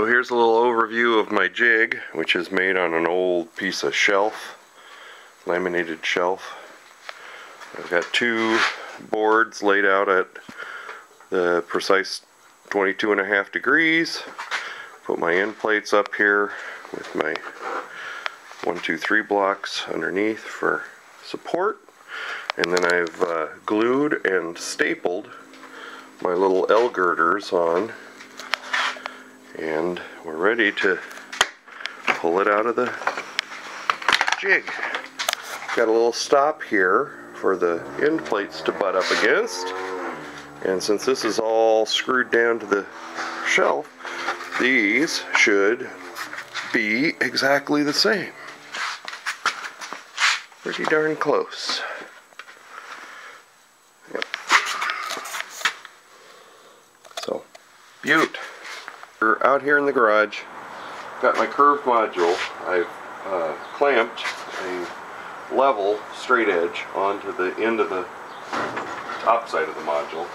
So here's a little overview of my jig, which is made on an old piece of shelf, laminated shelf. I've got two boards laid out at the precise 22.5 degrees. Put my end plates up here with my 1, 2, 3 blocks underneath for support. And then I've glued and stapled my little L girders on. And we're ready to pull it out of the jig. Got a little stop here for the end plates to butt up against. And since this is all screwed down to the shelf, these should be exactly the same. Pretty darn close. Yep. So, beaut. We're out here in the garage. Got my curved module. I've clamped a level straight edge onto the end of the top side of the module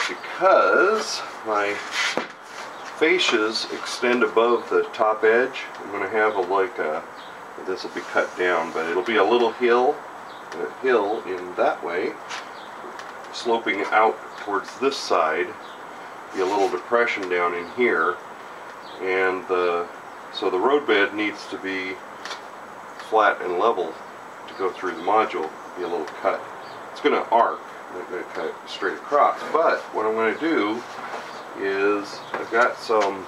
because my fascias extend above the top edge. I'm going to have this will be cut down, but it'll be a little hill in that way, sloping out towards this side, be a little depression down in here, and so the roadbed needs to be flat and level to go through the module, be a little cut. It's going to arc, I'm not going to cut it straight across, but what I'm going to do is I've got some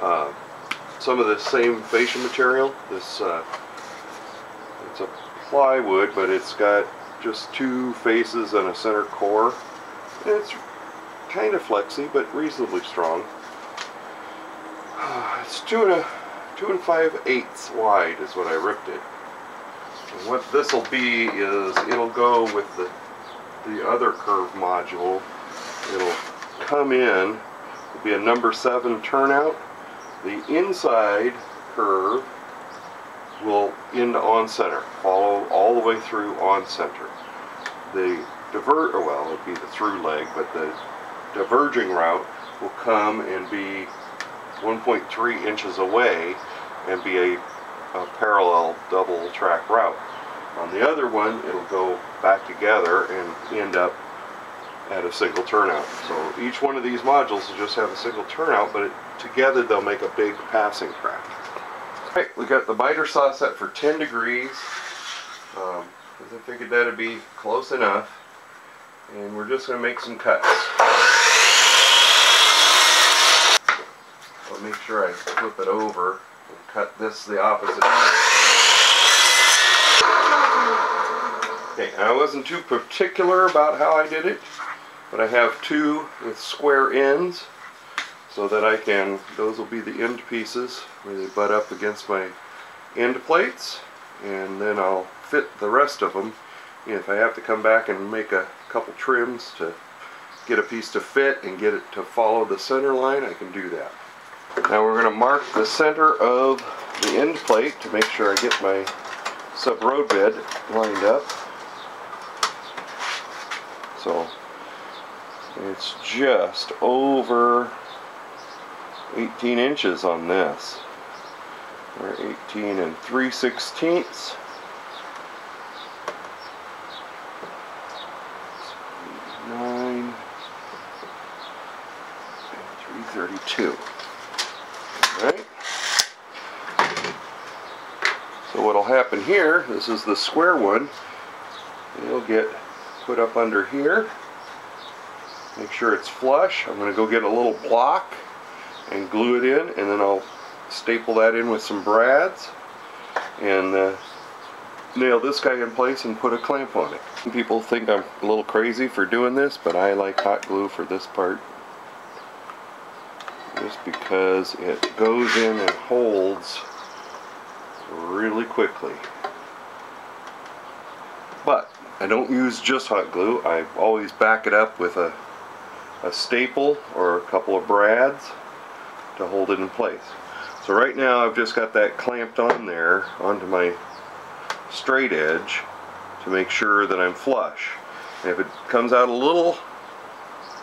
of the same fascia material. This it's a plywood, but it's got just two faces and a center core. And it's kind of flexy, but reasonably strong. It's 2 5/8 wide is what I ripped it. And what this will be is it'll go with the other curved module. It'll come in, it'll be a number 7 turnout. The inside curve will end on center, follow all the way through on center. The it'll be the through leg, but the diverging route will come and be 1.3 inches away and be a parallel double track route. On the other one, it'll go back together and end up at a single turnout. So each one of these modules will just have a single turnout, but together they'll make a big passing track. Alright, we got the miter saw set for 10 degrees. Because I figured that'd be close enough. And we're just going to make some cuts. I'll make sure I flip it over and cut this the opposite. Okay, I wasn't too particular about how I did it, but I have two with square ends so that I can, those will be the end pieces where they butt up against my end plates, and then I'll fit the rest of them. And if I have to come back and make a couple trims to get a piece to fit and get it to follow the center line, I can do that. Now we're going to mark the center of the end plate to make sure I get my sub-roadbed lined up. So it's just over 18 inches on this. We're 18 3/16. 9 and 3/32. Alright. So what'll happen here, this is the square one, it'll get put up under here. Make sure it's flush. I'm going to go get a little block and glue it in, and then I'll staple that in with some brads and nail this guy in place and put a clamp on it. Some people think I'm a little crazy for doing this, but I like hot glue for this part just because it goes in and holds really quickly. But I don't use just hot glue. I always back it up with a staple or a couple of brads to hold it in place. So right now I've just got that clamped on there onto my straight edge to make sure that I'm flush. And if it comes out a little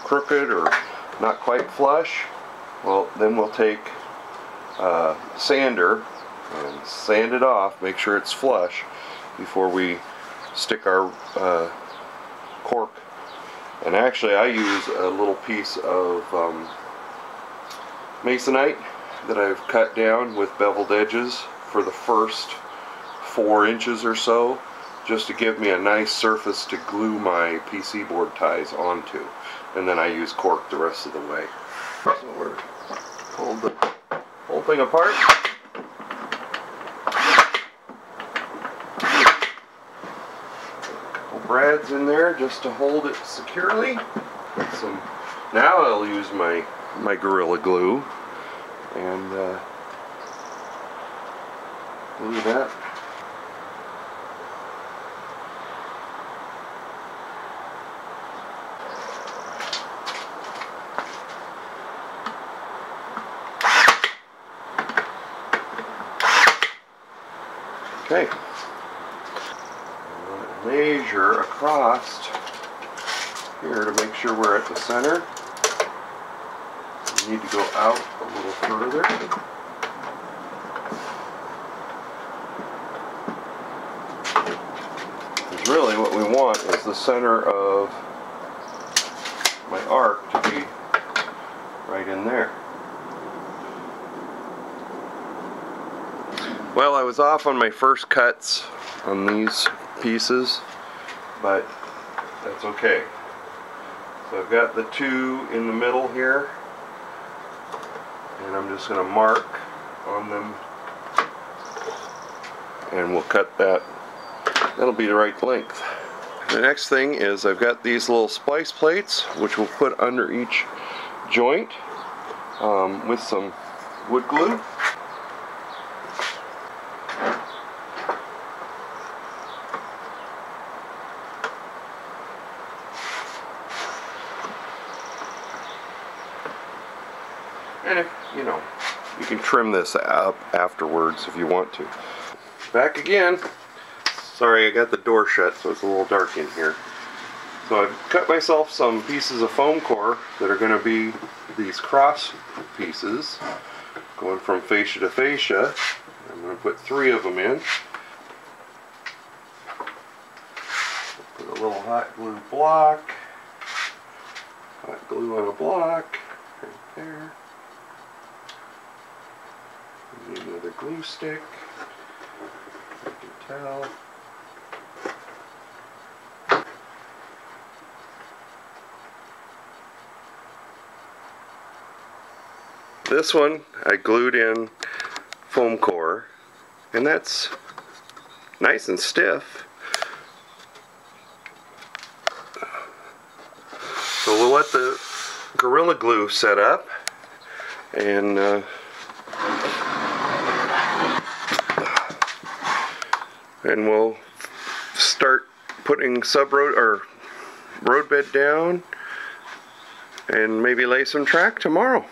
crooked or not quite flush, well, then we'll take sander and sand it off, make sure it's flush before we stick our cork. And actually I use a little piece of masonite that I've cut down with beveled edges for the first 4 inches or so, just to give me a nice surface to glue my PC board ties onto. And then I use cork the rest of the way. So we're hold the whole thing apart. Couple brads in there just to hold it securely. Now I'll use my Gorilla Glue and glue that. Okay. Measure across here to make sure we're at the center. We need to go out a little further. Because really what we want is the center of my arc to be right in there. Well, I was off on my first cuts on these pieces, but that's okay. So I've got the 2 in the middle here, and I'm just going to mark on them, and we'll cut that. That'll be the right length. The next thing is I've got these little splice plates, which we'll put under each joint with some wood glue. And if, you know, you can trim this up afterwards if you want to. Back again. Sorry, I got the door shut, so it's a little dark in here. So I've cut myself some pieces of foam core that are going to be these cross pieces, going from fascia to fascia. I'm going to put 3 of them in. Put a little hot glue block. Hot glue on a block right there. Need another glue stick. You can tell. This one I glued in foam core, and that's nice and stiff. So we'll let the Gorilla Glue set up, and we'll start putting roadbed down and maybe lay some track tomorrow.